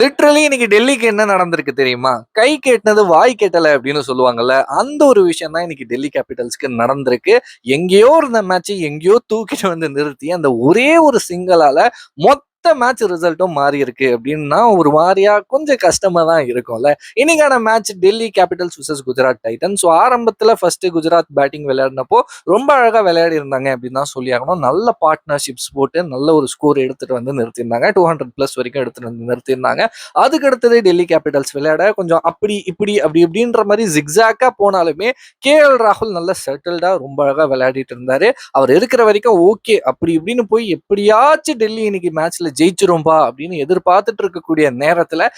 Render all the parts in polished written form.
Literally இன்னைக்கு டெல்லிக்கு என்ன நடந்திருக்கு தெரியுமா? கை கேட்டினது வாய் கேட்டல அப்படின்னு சொல்லுவாங்கல்ல. அந்த ஒரு விஷயம் தான் இன்னைக்கு டெல்லி கேபிட்டல்ஸ்க்கு நடந்திருக்கு. எங்கேயோ இருந்த மேட்ச் எங்கேயோ தூக்கிட்டு வந்து நிறுத்தி, அந்த ஒரே ஒரு சிங்கலால மொத்த மேட்ச் ரிசல்ட்டும் மாறி இருக்கு அப்படின்னா, ஒரு மாரியா கொஞ்சம் கஷ்டமா தான் இருக்கும்ல. இன்னைக்கான match Delhi Capitals versus Gujarat Titans. So ஆரம்பத்துல ஃபர்ஸ்ட் குஜராத் பேட்டிங் விளையாடினப்போ ரொம்ப அழகா விளையாடி இருந்தாங்க அப்படின்னு தான் சொல்லியாகணும். நல்ல பார்ட்னர்ஷிப்ஸ் போட்டு நல்ல ஒரு ஸ்கோர் எடுத்துட்டு வந்து நிறுத்தியிருந்தாங்க. 200+ வரைக்கும் எடுத்துட்டு வந்து நிறுத்தியிருந்தாங்க. அதுக்கு அடுத்தது டெல்லி கேபிட்டல்ஸ் விளையாட கொஞ்சம் அப்படி இப்படி அப்படி இப்படின்ற மாதிரி ஜிக்ஸாக்கா போனாலுமே ராகுல் நல்ல செட்டில்டா ரொம்ப அழகா விளையாடிட்டு இருந்தாரு. அவர் இருக்கிற வரைக்கும் ஓகே அப்படி இப்படின்னு போய் எப்படியாச்சும் டெல்லி இன்னைக்கு மேட்ச்ல ஜெயிச்சிரும்பா அப்படின்னு எதிர்பார்த்துட்டு இருக்கக்கூடிய நேரத்துல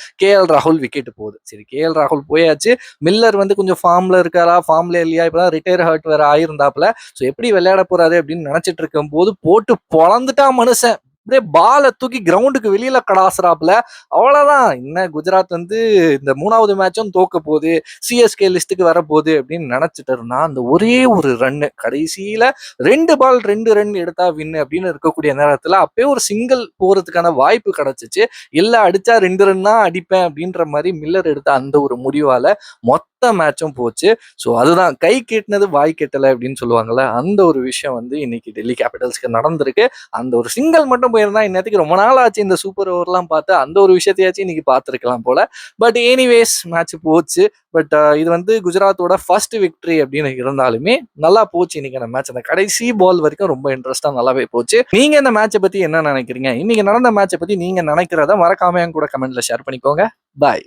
ராகுல் விக்கெட் போகுது. சரி, ராகுல் போயாச்சு. மில்லர் வந்து கொஞ்சம் ஃபார்ம்ல இருக்காரா, ஃபார்ம்ல இல்லையா, இப்பதான் ரிட்டையர் ஹர்ட் வேற ஆயிருந்தாப்ல. ஸோ எப்படி விளையாட போறாரு அப்படின்னு நினைச்சிட்டு இருக்கும் போது போட்டு பொழந்துட்டா மனுஷன். அப்படியே பாலை தூக்கி கிரவுண்டுக்கு வெளியில கடாசுறாப்ல. அவ்வளவுதான். என்ன குஜராத் வந்து இந்த 3வது மேட்சும் தோக்க போகுது, சிஎஸ்கே லிஸ்ட்டுக்கு வரப்போகுது அப்படின்னு நினைச்சிட்டு இருந்தா, அந்த ஒரே ஒரு ரன்னு கடைசியில 2 பால் 2 ரன் எடுத்தா வின் அப்படின்னு இருக்கக்கூடிய நேரத்துல அப்பயே ஒரு சிங்கிள் போறதுக்கான வாய்ப்பு கிடைச்சிச்சு. இல்ல அடிச்சா 2 ரன் தான் அடிப்பேன் அப்படின்ற மாதிரி மில்லர் எடுத்த அந்த ஒரு முடிவால மொத்த மேட்சும் போச்சு. ஸோ அதுதான் கை கேட்டினது வாய் கேட்டல அப்படின்னு சொல்லுவாங்கல்ல. அந்த ஒரு விஷயம் வந்து இன்னைக்கு டெல்லி கேபிட்டல்ஸ்க்கு நடந்திருக்கு. அந்த ஒரு சிங்கிள் மட்டும் போயிருந்தா இன்னத்துக்கு ரொம்ப நாள் ஆச்சு இந்த சூப்பர் ஓவர்லாம் பார்த்து. அந்த ஒரு விஷயத்தையாச்சும் இன்னைக்கு பார்த்துருக்கலாம் போல. பட் எனிவேஸ் மேட்ச் போச்சு. பட் இது வந்து குஜராத்தோட ஃபர்ஸ்ட் விக்டரி அப்படின்னு இருந்தாலுமே நல்லா போச்சு இன்னைக்கு அந்த மேட்ச். அந்த கடைசி பால் வரைக்கும் ரொம்ப இன்ட்ரெஸ்டா நல்லாவே போச்சு. நீங்க இந்த மேட்சை பத்தி என்ன நினைக்கிறீங்க? இன்னைக்கு நடந்த மேட்சை பத்தி நீங்க நினைக்கிறத மறக்காம என் கூட கமெண்ட்ல ஷேர் பண்ணிக்கோங்க. பாய்.